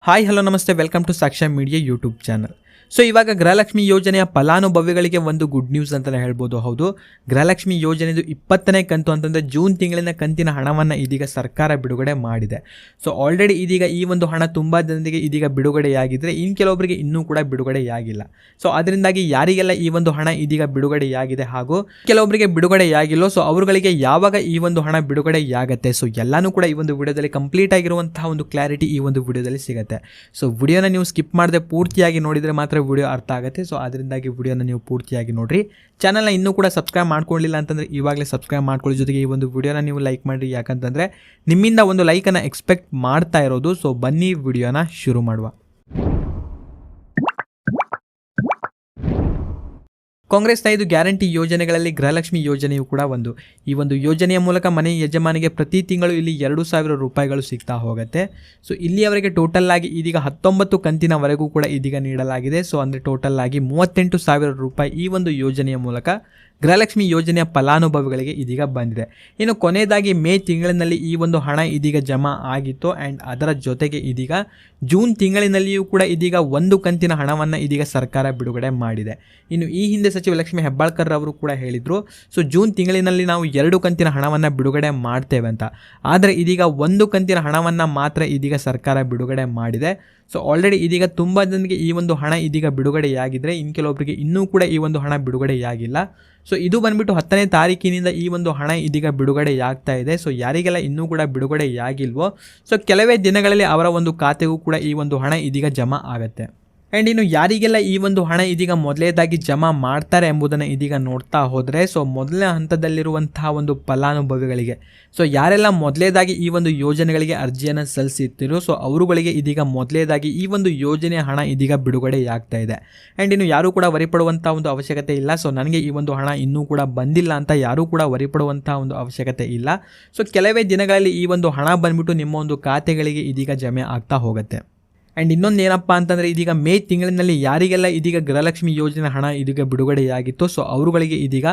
Hi hello ನಮಸ್ತೆ, welcome to ಸಾಕ್ಷ್ಯ media YouTube channel. So ಇವಾಗ ಗೃಹಲಕ್ಷ್ಮಿ ಯೋಜನೆಯ ಫಲಾನುಭವಿಗಳಿಗೆ ಒಂದು ಗುಡ್ ನ್ಯೂಸ್ ಅಂತಲೇ ಹೇಳ್ಬೋದು. ಹೌದು, ಗೃಹಲಕ್ಷ್ಮಿ ಯೋಜನೆದು 20ನೇ ಕಂತು ಅಂತಂದರೆ ಜೂನ್ ತಿಂಗಳಿನ ಕಂತಿನ ಹಣವನ್ನು ಇದೀಗ ಸರ್ಕಾರ ಬಿಡುಗಡೆ ಮಾಡಿದೆ. ಸೊ ಆಲ್ರೆಡಿ ಇದೀಗ ಈ ಒಂದು ಹಣ ತುಂಬ ಜನರಿಗೆ ಇದೀಗ ಬಿಡುಗಡೆಯಾಗಿದ್ದರೆ ಇನ್ನು ಕೆಲವೊಬ್ಬರಿಗೆ ಇನ್ನೂ ಕೂಡ ಬಿಡುಗಡೆಯಾಗಿಲ್ಲ. ಸೊ ಅದರಿಂದಾಗಿ ಯಾರಿಗೆಲ್ಲ ಈ ಒಂದು ಹಣ ಇದೀಗ ಬಿಡುಗಡೆಯಾಗಿದೆ ಹಾಗೂ ಕೆಲವೊಬ್ಬರಿಗೆ ಬಿಡುಗಡೆಯಾಗಿಲ್ಲೋ ಸೊ ಅವರುಗಳಿಗೆ ಯಾವಾಗ ಈ ಒಂದು ಹಣ ಬಿಡುಗಡೆಯಾಗತ್ತೆ, ಸೊ ಎಲ್ಲನೂ ಕೂಡ ಈ ಒಂದು ವಿಡಿಯೋದಲ್ಲಿ ಕಂಪ್ಲೀಟ್ ಆಗಿರುವಂತಹ ಒಂದು ಕ್ಲಾರಿಟಿ ಈ ಒಂದು ವಿಡಿಯೋದಲ್ಲಿ ಸಿಗುತ್ತೆ. ಸೊ ವಿಡಿಯೋನ ನೀವು ಸ್ಕಿಪ್ ಮಾಡದೆ ಪೂರ್ತಿಯಾಗಿ ನೋಡಿದರೆ ಮಾತ್ರ ವಿಡಿಯೋ ಅರ್ಥ ಆಗುತ್ತೆ. ಸೊ ಅದರಿಂದಾಗಿ ವಿಡಿಯೋನ ನೀವು ಪೂರ್ತಿಯಾಗಿ ನೋಡ್ರಿ. ಚಾನಲ್ನ ಇನ್ನೂ ಕೂಡ ಸಬ್ಸ್ಕ್ರೈಬ್ ಮಾಡ್ಕೊಳ್ಳಿಲ್ಲ ಅಂತಂದರೆ ಇವಾಗಲೇ ಸಬ್ಸ್ಕ್ರೈಬ್ ಮಾಡ್ಕೊಳ್ಳಿ. ಜೊತೆಗೆ ಈ ಒಂದು ವಿಡಿಯೋನ ನೀವು ಲೈಕ್ ಮಾಡಿರಿ, ಯಾಕಂತಂದರೆ ನಿಮ್ಮಿಂದ ಒಂದು ಲೈಕನ್ನು ಎಕ್ಸ್ಪೆಕ್ಟ್ ಮಾಡ್ತಾ ಇರೋದು. ಸೊ ಬನ್ನಿ ವಿಡಿಯೋನ ಶುರು ಮಾಡುವ. ಕಾಂಗ್ರೆಸ್ನ 5 ಗ್ಯಾರಂಟಿ ಯೋಜನೆಗಳಲ್ಲಿ ಗೃಹಲಕ್ಷ್ಮಿ ಯೋಜನೆಯು ಕೂಡ ಒಂದು. ಈ ಒಂದು ಯೋಜನೆಯ ಮೂಲಕ ಮನೆ ಯಜಮಾನಿಗೆ ಪ್ರತಿ ತಿಂಗಳು ಇಲ್ಲಿ 2,000 ರೂಪಾಯಿಗಳು ಸಿಗ್ತಾ ಹೋಗುತ್ತೆ. ಸೊ ಇಲ್ಲಿಯವರೆಗೆ ಟೋಟಲ್ ಆಗಿ ಇದೀಗ 19 ಕಂತಿನವರೆಗೂ ಕೂಡ ಇದೀಗ ನೀಡಲಾಗಿದೆ. ಸೊ ಅಂದರೆ ಟೋಟಲ್ ಆಗಿ 38,000 ರೂಪಾಯಿ ಈ ಒಂದು ಯೋಜನೆಯ ಮೂಲಕ ಗೃಹಲಕ್ಷ್ಮಿ ಯೋಜನೆಯ ಫಲಾನುಭವಿಗಳಿಗೆ ಇದೀಗ ಬಂದಿದೆ. ಇನ್ನು ಕೊನೆಯದಾಗಿ ಮೇ ತಿಂಗಳಿನಲ್ಲಿ ಈ ಒಂದು ಹಣ ಇದೀಗ ಜಮಾ ಆಗಿತ್ತು. ಆ್ಯಂಡ್ ಅದರ ಜೊತೆಗೆ ಇದೀಗ ಜೂನ್ ತಿಂಗಳಿನಲ್ಲಿಯೂ ಕೂಡ ಇದೀಗ ಒಂದು ಕಂತಿನ ಹಣವನ್ನು ಇದೀಗ ಸರ್ಕಾರ ಬಿಡುಗಡೆ ಮಾಡಿದೆ. ಇನ್ನು ಈ ಹಿಂದೆ ಸಚಿವ ಲಕ್ಷ್ಮೀ ಹೆಬ್ಬಾಳ್ಕರ್ ಅವರು ಕೂಡ ಹೇಳಿದರು, ಸೊ ಜೂನ್ ತಿಂಗಳಿನಲ್ಲಿ ನಾವು 2 ಕಂತಿನ ಹಣವನ್ನು ಬಿಡುಗಡೆ ಮಾಡ್ತೇವೆ ಅಂತ. ಆದರೆ ಇದೀಗ ಒಂದು ಕಂತಿನ ಹಣವನ್ನು ಮಾತ್ರ ಇದೀಗ ಸರ್ಕಾರ ಬಿಡುಗಡೆ ಮಾಡಿದೆ. ಸೊ ಆಲ್ರೆಡಿ ಇದೀಗ ತುಂಬ ಜನರಿಗೆ ಈ ಒಂದು ಹಣ ಇದೀಗ ಬಿಡುಗಡೆಯಾಗಿದ್ದರೆ ಇನ್ನು ಕೆಲವೊಬ್ಬರಿಗೆ ಇನ್ನೂ ಕೂಡ ಈ ಒಂದು ಹಣ ಬಿಡುಗಡೆಯಾಗಿಲ್ಲ. ಸೊ ಇದು ಬಂದ್ಬಿಟ್ಟು 10ನೇ ತಾರೀಕಿನಿಂದ ಈ ಒಂದು ಹಣ ಇದೀಗ ಬಿಡುಗಡೆಯಾಗ್ತಾ ಇದೆ. ಸೊ ಯಾರಿಗೆಲ್ಲ ಇನ್ನೂ ಕೂಡ ಬಿಡುಗಡೆಯಾಗಿಲ್ವೋ ಸೊ ಕೆಲವೇ ದಿನಗಳಲ್ಲಿ ಅವರ ಒಂದು ಖಾತೆಗೂ ಕೂಡ ಈ ಒಂದು ಹಣ ಇದೀಗ ಜಮಾ ಆಗುತ್ತೆ. ಆ್ಯಂಡ್ ಇನ್ನು ಯಾರಿಗೆಲ್ಲ ಈ ಒಂದು ಹಣ ಇದೀಗ ಮೊದಲೇದಾಗಿ ಜಮಾ ಮಾಡ್ತಾರೆ ಎಂಬುದನ್ನು ಇದೀಗ ನೋಡ್ತಾ ಹೋದರೆ, ಸೊ ಮೊದಲನೇ ಹಂತದಲ್ಲಿರುವಂತಹ ಒಂದು ಫಲಾನುಭವಿಗಳಿಗೆ, ಸೊ ಯಾರೆಲ್ಲ ಮೊದಲೇದಾಗಿ ಈ ಒಂದು ಯೋಜನೆಗಳಿಗೆ ಅರ್ಜಿಯನ್ನು ಸಲ್ಲಿಸಿರ್ತೀರೋ ಸೊ ಅವರುಗಳಿಗೆ ಇದೀಗ ಮೊದಲೇದಾಗಿ ಈ ಒಂದು ಯೋಜನೆಯ ಹಣ ಇದೀಗ ಬಿಡುಗಡೆಯಾಗ್ತಾ ಇದೆ. ಆ್ಯಂಡ್ ಇನ್ನು ಯಾರೂ ಕೂಡ ವರಿಪಡುವಂಥ ಒಂದು ಅವಶ್ಯಕತೆ ಇಲ್ಲ. ಸೊ ನನಗೆ ಈ ಒಂದು ಹಣ ಇನ್ನೂ ಕೂಡ ಬಂದಿಲ್ಲ ಅಂತ ಯಾರೂ ಕೂಡ ವರಿಪಡುವಂಥ ಒಂದು ಅವಶ್ಯಕತೆ ಇಲ್ಲ. ಸೊ ಕೆಲವೇ ದಿನಗಳಲ್ಲಿ ಈ ಒಂದು ಹಣ ಬಂದ್ಬಿಟ್ಟು ನಿಮ್ಮ ಒಂದು ಖಾತೆಗಳಿಗೆ ಇದೀಗ ಜಮೆ ಆಗ್ತಾ ಹೋಗುತ್ತೆ. ಆ್ಯಂಡ್ ಇನ್ನೊಂದು ಏನಪ್ಪ ಅಂತಂದರೆ ಇದೀಗ ಮೇ ತಿಂಗಳಿನಲ್ಲಿ ಯಾರಿಗೆಲ್ಲ ಇದೀಗ ಗೃಹಲಕ್ಷ್ಮಿ ಯೋಜನೆ ಹಣ ಇದೀಗ ಬಿಡುಗಡೆಯಾಗಿತ್ತು ಸೊ ಅವರುಗಳಿಗೆ ಇದೀಗ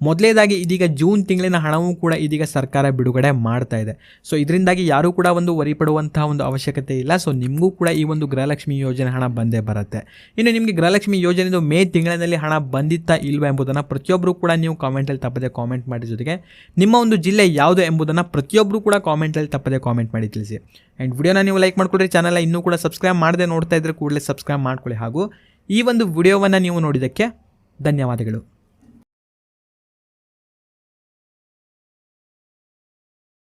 ಮೊದಲೇದಾಗಿ ಇದೀಗ ಜೂನ್ ತಿಂಗಳಿನ ಹಣವೂ ಕೂಡ ಇದೀಗ ಸರ್ಕಾರ ಬಿಡುಗಡೆ ಮಾಡ್ತಾ ಇದೆ. ಸೊ ಇದರಿಂದಾಗಿ ಯಾರೂ ಕೂಡ ಒಂದು ವರಿಪಡುವಂತಹ ಒಂದು ಅವಶ್ಯಕತೆ ಇಲ್ಲ. ಸೊ ನಿಮಗೂ ಕೂಡ ಈ ಒಂದು ಗೃಹಲಕ್ಷ್ಮಿ ಯೋಜನೆ ಹಣ ಬಂದೇ ಬರುತ್ತೆ. ಇನ್ನು ನಿಮಗೆ ಗೃಹಲಕ್ಷ್ಮಿ ಯೋಜನೆದು ಮೇ ತಿಂಗಳಿನಲ್ಲಿ ಹಣ ಬಂದಿತ್ತಾ ಇಲ್ವಾ ಎಂಬುದನ್ನು ಪ್ರತಿಯೊಬ್ಬರು ಕೂಡ ನೀವು ಕಾಮೆಂಟಲ್ಲಿ ತಪ್ಪದೆ ಕಾಮೆಂಟ್ ಮಾಡಿ. ಜೊತೆಗೆ ನಿಮ್ಮ ಒಂದು ಜಿಲ್ಲೆ ಯಾವುದು ಎಂಬುದನ್ನು ಪ್ರತಿಯೊಬ್ಬರು ಕೂಡ ಕಾಮೆಂಟಲ್ಲಿ ತಪ್ಪದೆ ಕಾಮೆಂಟ್ ಮಾಡಿ ತಿಳಿಸಿ. ಆ್ಯಂಡ್ ವಿಡಿಯೋನ ನೀವು ಲೈಕ್ ಮಾಡ್ಕೊಳ್ರಿ. ಚಾನಲ್ ಇನ್ನೂ ಕೂಡ ಸಬ್ಸ್ಕ್ರೈಬ್ ಮಾಡದೆ ನೋಡ್ತಾ ಇದ್ದರೆ ಕೂಡಲೇ ಸಬ್ಸ್ಕ್ರೈಬ್ ಮಾಡ್ಕೊಳ್ಳಿ. ಹಾಗೂ ಈ ಒಂದು ವಿಡಿಯೋವನ್ನು ನೀವು ನೋಡಿದ್ದಕ್ಕೆ ಧನ್ಯವಾದಗಳು.